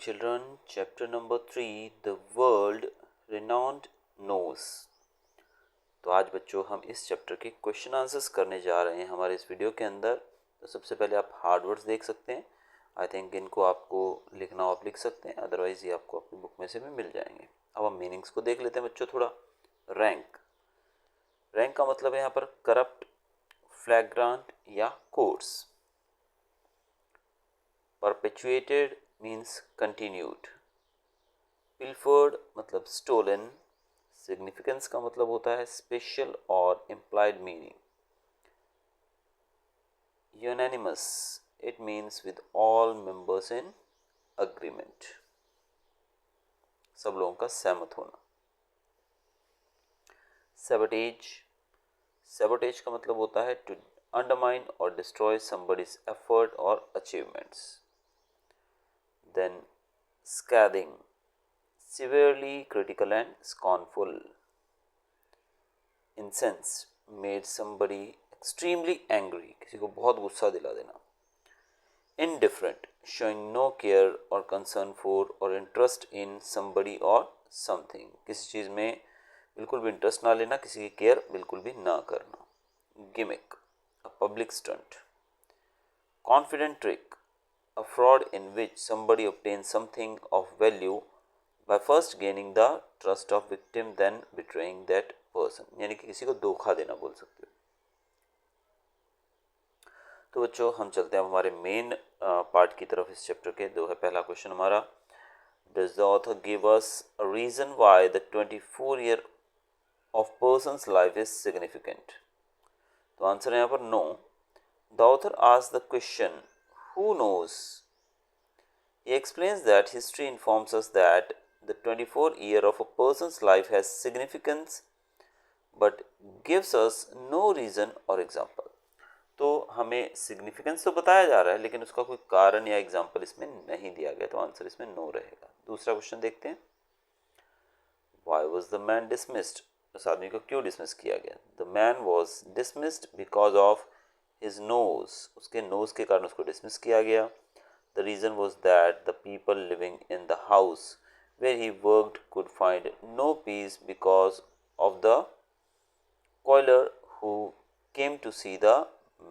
children, chapter number 3, the world renowned knows। तो आज बच्चों हम इस चैप्टर के क्वेश्चन आंसर्स करने जा रहे हैं हमारे इस वीडियो के अंदर। तो सबसे पहले आप हार्ड वर्ड्स देख सकते हैं। आई थिंक इनको आपको लिखना हो आप लिख सकते हैं, अदरवाइज ये आपको अपनी बुक में से भी मिल जाएंगे। अब हम मीनिंग्स को देख लेते हैं बच्चों थोड़ा। रैंक, रैंक का मतलब है यहाँ पर करप्ट, फ्लैग्रांट या course. Perpetuated means continued. Pilfered मतलब स्टोलन। सिग्निफिकेंस का मतलब होता है स्पेशल और implied meaning. Unanimous, it means with all members in agreement, सब लोगों का सहमत होना। सैबोटेज, सैबोटेज का मतलब होता है टू अंडरमाइन और डिस्ट्रॉय समबडीज एफर्ट और achievements. Then scathing, severely critical and scornful. Incensed, made somebody extremely angry, किसी को बहुत गुस्सा दिला देना। Indifferent, showing no care or concern for or interest in somebody or something, किसी चीज़ में बिल्कुल भी इंटरेस्ट ना लेना, किसी की केयर बिल्कुल भी ना करना। Gimmick, a public stunt. Confident trick, a fraud in which somebody obtains something of value by first gaining the trust of victim then betraying that person, यानी कि किसी को धोखा देना बोल सकते हो। तो बच्चों हम चलते हैं हमारे मेन पार्ट की तरफ इस चैप्टर के। दो है पहला क्वेश्चन हमारा, does the author give us a reason why the 24 year of person's life is significant. तो आंसर है यहाँ पर no. The author asked the question who knows. He explains that history informs us that the 24 year of a person's life has significance but gives us no reason or example। तो हमें significance तो बताया जा रहा है लेकिन उसका कोई कारण या एग्जाम्पल इसमें नहीं दिया गया, तो आंसर इसमें नो रहेगा। दूसरा क्वेश्चन देखते हैं, Why was the man dismissed? उस आदमी को क्यों डिसमिस किया गया? The man was dismissed because of his nose, उसके नोज के कारण उसको डिसमिस किया गया। The reason was that the people living in the house where he worked could find no peace because of the coiler who came to see the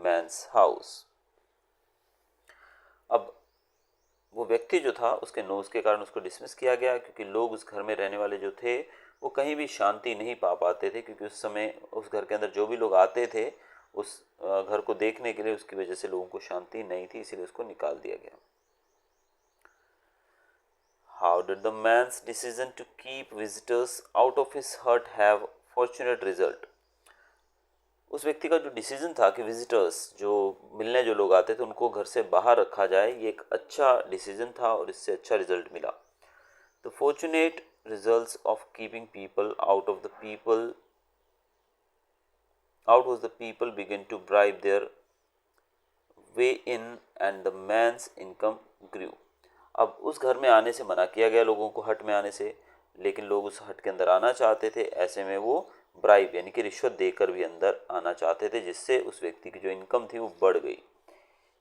man's house। अब वो व्यक्ति जो था उसके नोज के कारण उसको डिसमिस किया गया क्योंकि लोग उस घर में रहने वाले जो थे वो कहीं भी शांति नहीं पा पाते थे, क्योंकि उस समय उस घर के अंदर जो भी लोग आते थे उस घर को देखने के लिए उसकी वजह से लोगों को शांति नहीं थी, इसीलिए उसको निकाल दिया गया। How did the man's decision to keep visitors out of his hut have fortunate result? उस व्यक्ति का जो डिसीजन था कि विजिटर्स जो मिलने जो लोग आते थे उनको घर से बाहर रखा जाए, ये एक अच्छा डिसीजन था और इससे अच्छा रिजल्ट मिला। The fortunate results of keeping people out was the people begin to bribe their way in and the man's income grew। अब उस घर में आने से मना किया गया लोगों को, हट में आने से, लेकिन लोग उस हट के अंदर आना चाहते थे। ऐसे में वो ब्राइब यानी कि रिश्वत देकर भी अंदर आना चाहते थे, जिससे उस व्यक्ति की जो इनकम थी वो बढ़ गई।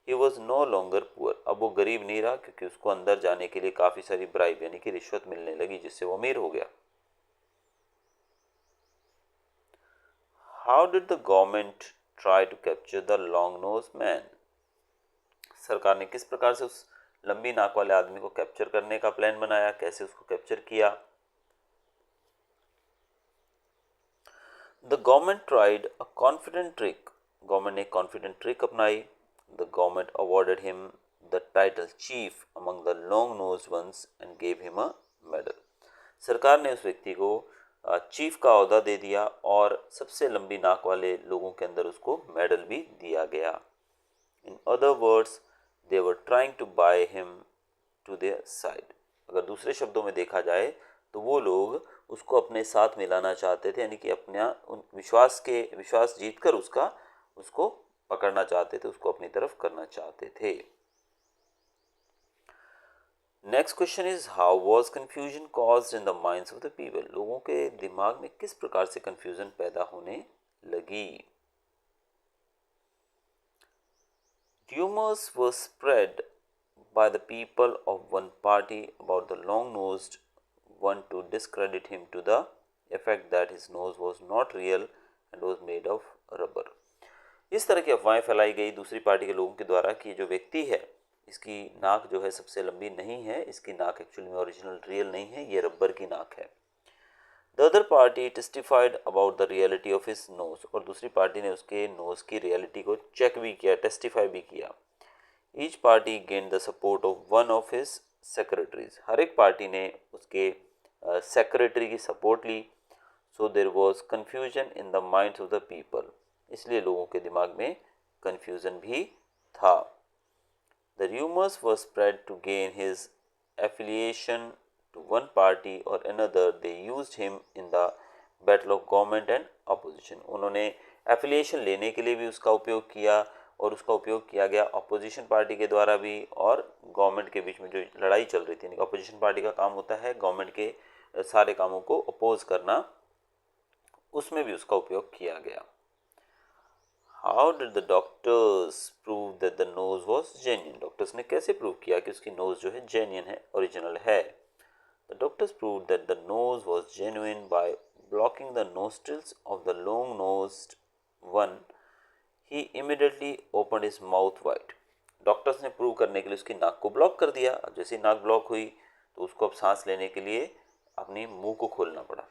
He was no longer poor, अब वो गरीब नहीं रहा क्योंकि उसको अंदर जाने के लिए काफ़ी सारी ब्राइब यानी कि रिश्वत मिलने लगी, जिससे वो अमीर हो गया। How did the government try to capture the long nose man. सरकार ने किस प्रकार से उस लंबी नाक वाले आदमी को कैप्चर करने का प्लान बनाया, कैसे उसको कैप्चर किया? The government tried a confident trick, government ने कॉन्फिडेंट ट्रिक अपनाई। The government awarded him the title chief among the long nose ones and gave him a medal. सरकार ने उस व्यक्ति को चीफ का ओहदा दे दिया और सबसे लंबी नाक वाले लोगों के अंदर उसको मेडल भी दिया गया। In other words they were trying to buy him to their side। अगर दूसरे शब्दों में देखा जाए तो वो लोग उसको अपने साथ मिलाना चाहते थे, यानी कि अपना उन विश्वास जीतकर उसको पकड़ना चाहते थे, उसको अपनी तरफ करना चाहते थे। Next question is how was confusion caused in the minds of the people. लोगों के दिमाग में किस प्रकार से कन्फ्यूजन पैदा होने लगी? Rumors were spread by the people of one party about the long-nosed one to discredit him to the effect that his nose was not real and was made of rubber. इस तरह की अफवाहें फैलाई गई दूसरी पार्टी के लोगों के द्वारा कि जो व्यक्ति है इसकी नाक जो है सबसे लंबी नहीं है, इसकी नाक एक्चुअली में ओरिजिनल रियल नहीं है, ये रबर की नाक है. The other party testified about the reality of his nose. और दूसरी पार्टी ने उसके नोज की रियलिटी को चेक भी किया, टेस्टिफाई भी किया. Each party gained the support of one of his secretaries. हर एक पार्टी ने उसके सेक्रेटरी की सपोर्ट ली. So there was confusion in the minds of the people. इसलिए लोगों के दिमाग में confusion भी था. The rumors were spread to gain his affiliation to one party or another. They used him in the battle of government and opposition. उन्होंने affiliation लेने के लिए भी उसका उपयोग किया और उसका उपयोग किया गया अपोजिशन पार्टी के द्वारा भी और गवर्नमेंट के बीच में जो लड़ाई चल रही थी. अपोजिशन पार्टी का काम होता है गवर्नमेंट के सारे कामों को अपोज करना, उसमें भी उसका उपयोग किया गया. How did the doctors prove that the nose was genuine? Doctors ने कैसे प्रूव किया कि उसकी नोज जो है जेन्युइन है, ओरिजिनल है. The doctors proved that the nose was genuine by blocking the nostrils of the long-nosed one. He immediately opened his mouth wide. Doctors ने प्रूव करने के लिए उसकी नाक को ब्लॉक कर दिया. अब जैसे नाक ब्लॉक हुई तो उसको अब सांस लेने के लिए अपनी मुंह को खोलना पड़ा.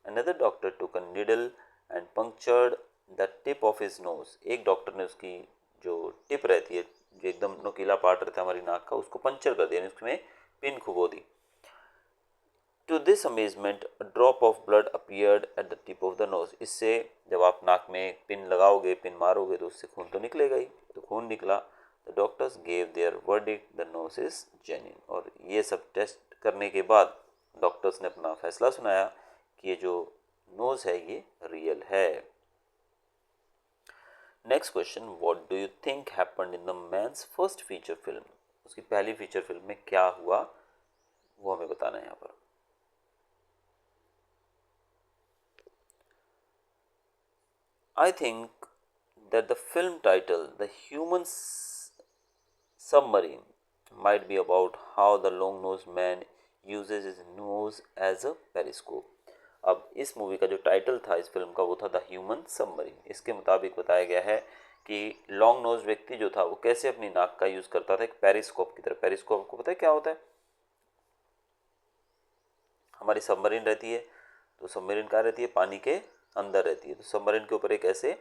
Another doctor took a needle and punctured the tip of his nose. एक डॉक्टर ने उसकी जो टिप रहती है, जो एकदम नुकीला पार्ट रहता है हमारी नाक का, उसको पंचर कर दिया, उसमें पिन खुबो दी. To this amazement, a drop of blood appeared at the tip of the nose. इससे जब आप नाक में पिन लगाओगे, पिन मारोगे तो उससे खून तो निकलेगा ही, तो खून निकला. The doctors gave their verdict, the nose is genuine. और ये सब टेस्ट करने के बाद डॉक्टर्स ने अपना फैसला सुनाया कि ये जो नोज है ये रियल है. Next question, what do you think happened in the man's first feature film? उसकी पहली फीचर फिल्म में क्या हुआ वो हमें बताना है यहाँ पर. I think that the film title, The Human Submarine, might be about how the long-nosed man uses his nose as a periscope. अब इस मूवी का जो टाइटल था इस फिल्म का वो था द ह्यूमन सबमरीन. इसके मुताबिक बताया गया है कि लॉन्ग नोज व्यक्ति जो था वो कैसे अपनी नाक का यूज़ करता था एक पेरिस्कोप की तरह. पेरिस्कोप को पता है क्या होता है? हमारी सबमरीन रहती है तो सबमरीन कहाँ रहती है? पानी के अंदर रहती है. तो सबमरीन के ऊपर एक ऐसे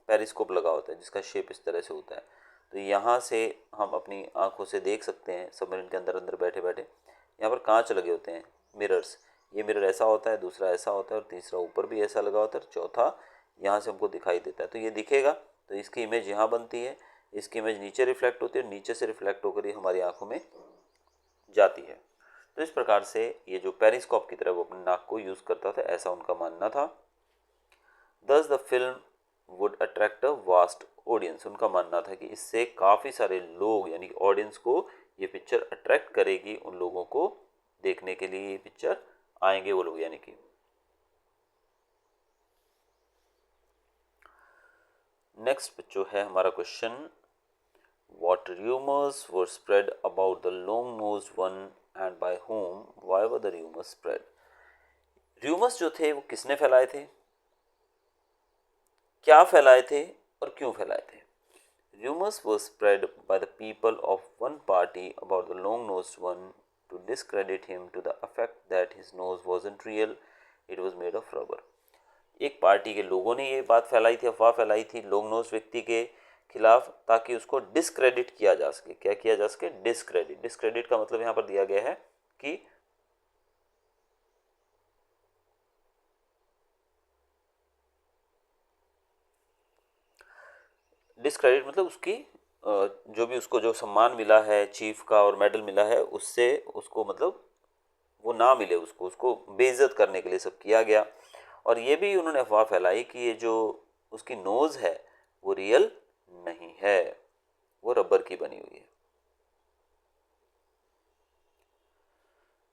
पेरिस्कोप लगा होता है जिसका शेप इस तरह से होता है. तो यहाँ से हम अपनी आंखों से देख सकते हैं सबमरीन के अंदर अंदर बैठे बैठे. यहाँ पर कांच लगे होते हैं, मिरर्स. ये मिरर ऐसा होता है, दूसरा ऐसा होता है और तीसरा ऊपर भी ऐसा लगा होता है और चौथा यहाँ से हमको दिखाई देता है. तो ये दिखेगा तो इसकी इमेज यहाँ बनती है, इसकी इमेज नीचे रिफ्लेक्ट होती है, नीचे से रिफ्लेक्ट होकर ये हमारी आंखों में जाती है. तो इस प्रकार से ये जो पेरिस्कोप की तरह वो अपनी नाक को यूज़ करता था, ऐसा उनका मानना था. Thus the film would attract a vast audience. उनका मानना था कि इससे काफ़ी सारे लोग यानी कि ऑडियंस को ये पिक्चर अट्रैक्ट करेगी, उन लोगों को देखने के लिए ये पिक्चर आएंगे वो लोग. यानी कि नेक्स्ट जो है हमारा question, What rumors were spread about the long-nosed one and by whom? Why were the rumors spread? Rumours जो थे वो किसने फैलाए थे, क्या फैलाए थे और क्यों फैलाए थे? Rumors were spread by the people of one party about the long-nosed one to discredit him to the effect that his nose wasn't real, it was made of rubber. एक पार्टी के लोगों ने ये बात फैलाई थी, अफवाह फैलाई थी लॉन्ग नोज व्यक्ति के खिलाफ ताकि उसको डिस्क्रेडिट किया जा सके. क्या किया जा सके? डिस्क्रेडिट. डिस्क्रेडिट का मतलब यहाँ पर दिया गया है कि डिस्क्रेडिट मतलब उसकी जो भी उसको जो सम्मान मिला है चीफ का और मेडल मिला है उससे उसको मतलब वो ना मिले, उसको बेइज्जत करने के लिए सब किया गया. और ये भी उन्होंने अफवाह फैलाई कि ये जो उसकी नोज़ है वो रियल नहीं है, वो रबर की बनी हुई है.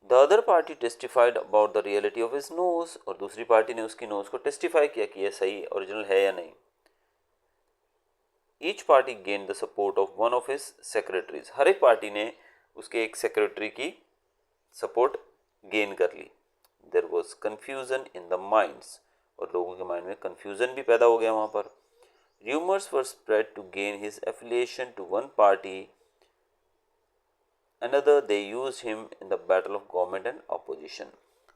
The other party testified about the reality of his nose. और दूसरी पार्टी ने उसकी नोज़ को टेस्टिफाई किया कि ये सही ओरिजिनल है या नहीं. Each party gain the support of one of his secretaries. हर एक पार्टी ने उसके एक सेक्रेटरी की सपोर्ट गेन कर ली। There was confusion in the minds, और लोगों के माइंड में कन्फ्यूजन भी पैदा हो गया वहाँ पर। Rumors were spread to gain his affiliation to one party. Another, they used him in the battle of government and opposition.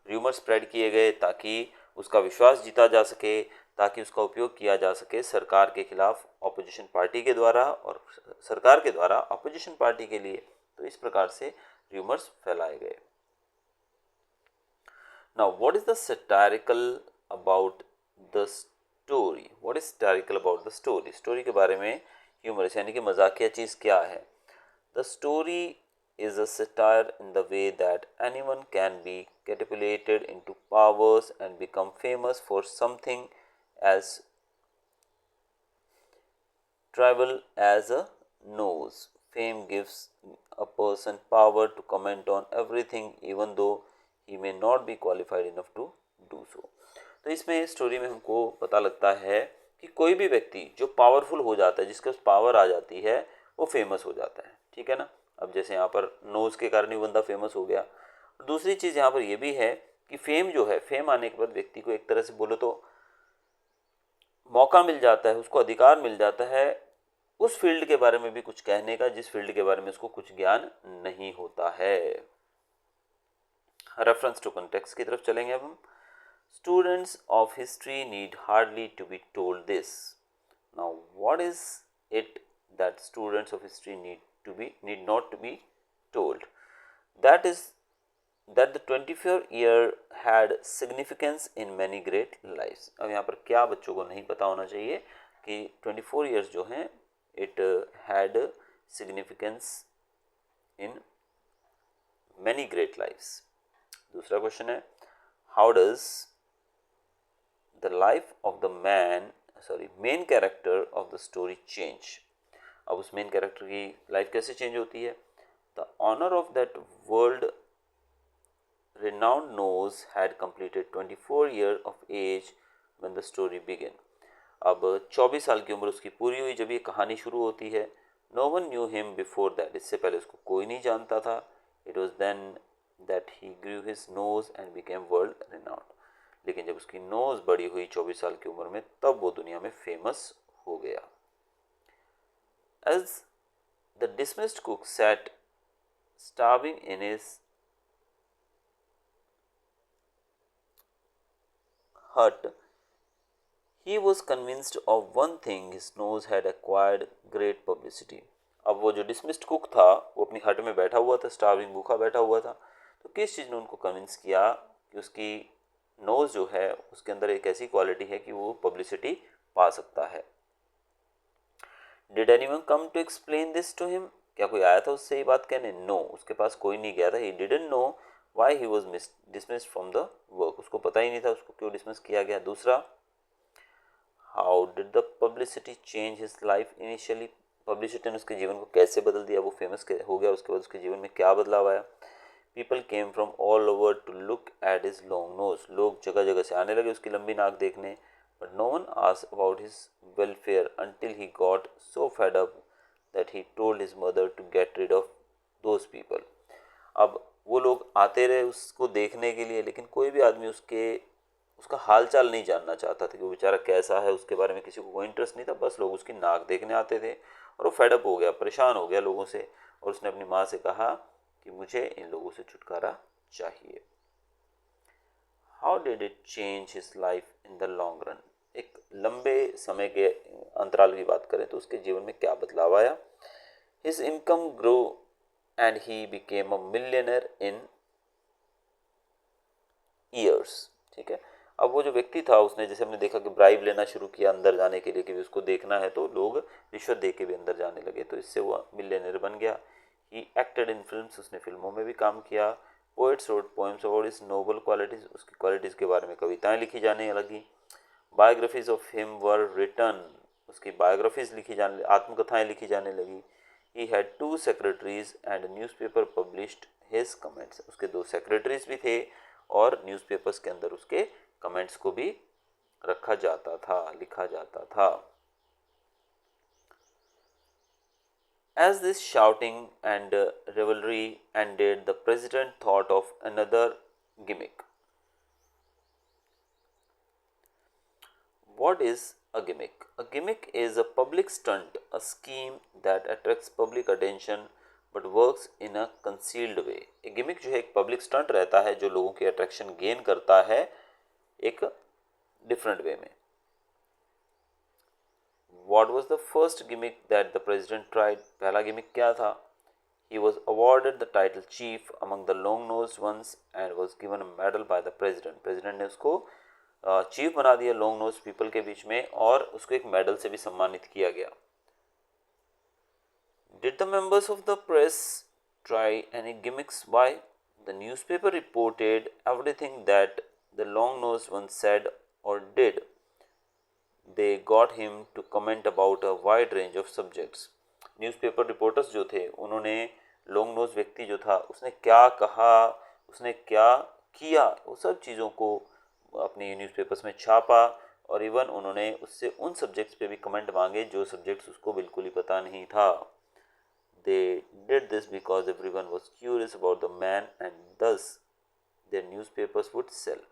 Rumors spread किए गए ताकि उसका विश्वास जीता जा सके, ताकि उसका उपयोग किया जा सके सरकार के खिलाफ ऑपोजिशन पार्टी के द्वारा और सरकार के द्वारा ऑपोजिशन पार्टी के लिए। तो इस प्रकार से रूमर्स फैलाए गए। Now, what is the satirical about the story? What is satirical about the story? Story के बारे में ह्यूमरस यानी कि मजाकिया चीज़ क्या है? The story is a satire in the way that anyone can be catapulted into powers and become famous for something as trivial as a nose. Fame gives a person power to comment on everything even though he may not be qualified enough to do so. तो इसमें story में हमको पता लगता है कि कोई भी व्यक्ति जो पावरफुल हो जाता है, जिसके पास पावर आ जाती है, वो फेमस हो जाता है। ठीक है ना। अब जैसे यहाँ पर नोज के कारण ही बंदा फेमस हो गया। दूसरी चीज़ यहाँ पर यह भी है कि फेम जो है, फेम आने के बाद व्यक्ति को एक तरह से बोलो तो मौका मिल जाता है, उसको अधिकार मिल जाता है उस फील्ड के बारे में भी कुछ कहने का जिस फील्ड के बारे में उसको कुछ ज्ञान नहीं होता है। रेफरेंस टू कॉन्टेक्स्ट की तरफ चलेंगे अब हम। Students of history need hardly to be told this. Now what is it that students of history need not to be told? That is that the 24 year had significance in many great lives. अब यहाँ पर क्या बच्चों को नहीं पता होना चाहिए कि 24 years जो हैं it had significance in many great lives. दूसरा क्वेश्चन है how does the life of the main character of the story change? अब उस मेन कैरेक्टर की लाइफ कैसे चेंज होती है? The honor of that world renowned nose had completed 24 years of age when the story began. अब 24 साल की उम्र उसकी पूरी हुई जब ये कहानी शुरू होती है। No one knew him before that. इससे पहले उसको कोई नहीं जानता था। It was then that he grew his nose and became world renowned. लेकिन जब उसकी नोज बड़ी हुई 24 साल की उम्र में, तब वो दुनिया में फेमस हो गया। As the dismissed cook sat starving in his hut, he was convinced of one thing: his nose had acquired great publicity. अब वो जो डिसमिस्ड कुक था वो अपनी हट में बैठा हुआ था, स्टार्विंग भूखा बैठा हुआ था। तो किस चीज़ ने उनको कन्विंस किया कि उसकी नोज जो है उसके अंदर एक ऐसी क्वालिटी है कि वो पब्लिसिटी पा सकता है। Did anyone come to explain this to him? क्या कोई आया था उससे ये बात कहने? No, उसके पास कोई नहीं गया था। He didn't know why he was dismissed from the work. उसको पता ही नहीं था उसको क्यों डिसमिस किया गया। दूसरा, how did the publicity change his life initially? Publicity ने उसके जीवन को कैसे बदल दिया? वो फेमस हो गया, उसके बाद उसके जीवन में क्या बदलाव आया? People came from all over to look at his long nose. लोग जगह जगह से आने लगे उसकी लंबी नाक देखने, but no one asked about his welfare until he got so fed up that he told his mother to get rid of those people. अब वो लोग आते रहे उसको देखने के लिए, लेकिन कोई भी आदमी उसका हालचाल नहीं जानना चाहता था कि वो बेचारा कैसा है, उसके बारे में किसी को कोई इंटरेस्ट नहीं था। बस लोग उसकी नाक देखने आते थे और वो फेडअप हो गया, परेशान हो गया लोगों से, और उसने अपनी माँ से कहा कि मुझे इन लोगों से छुटकारा चाहिए। How did it change his life in the long run? एक लंबे समय के अंतराल की बात करें तो उसके जीवन में क्या बदलाव आया? His income grow and he became a millionaire in years. ठीक है। अब वो जो व्यक्ति था उसने, जैसे हमने देखा कि ब्राइब लेना शुरू किया अंदर जाने के लिए कि उसको देखना है, तो लोग रिश्वत दे के भी अंदर जाने लगे, तो इससे वो मिलियनर बन गया। ही एक्टेड इन फिल्म्स, उसने फिल्मों में भी काम किया। Poets wrote poems about his noble qualities, उसकी क्वालिटीज़ के बारे में कविताएं लिखी जाने लगी। Biographies of him were written, उसकी बायोग्राफीज लिखी जाने, आत्मकथाएं लिखी जाने लगी। He had 2 secretaries and newspaper published his comments, उसके 2 सेक्रेटरीज भी थे और न्यूज़पेपर्स के अंदर उसके कमेंट्स को भी रखा जाता था, लिखा जाता था। As this shouting and revelry ended, the president thought of another gimmick. What is a gimmick? A gimmick is a public stunt, a scheme that attracts public attention but works in a concealed way. एक gimmick जो है एक public stunt रहता है जो लोगों की attraction gain करता है एक डिफरेंट वे में. What was the first gimmick that the president tried? पहला गिमिक क्या था? He was awarded the title chief among the long-nosed ones and was given a medal by the president. President ने उसको chief बना दिया long nose people के बीच में और उसको एक मेडल से भी सम्मानित किया गया. Did the members of the press try any gimmicks? Why? The newspaper reported everything that the long-nosed one said or did. They got him to comment about a wide range of subjects. Newspaper reporters जो थे उन्होंने long nose व्यक्ति जो था उसने क्या कहा, उसने क्या किया, वो सब चीज़ों को अपने न्यूज़पेपर्स में छापा और इवन उन्होंने उससे उन सब्जेक्ट्स पे भी कमेंट मांगे जो सब्जेक्ट्स उसको बिल्कुल ही पता नहीं था. They did this because everyone was curious about the man and thus their newspapers would sell.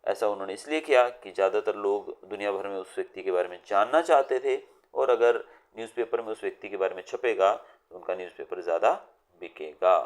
ऐसा उन्होंने इसलिए किया कि ज़्यादातर लोग दुनिया भर में उस व्यक्ति के बारे में जानना चाहते थे और अगर न्यूज़पेपर में उस व्यक्ति के बारे में छपेगा तो उनका न्यूज़पेपर ज़्यादा बिकेगा.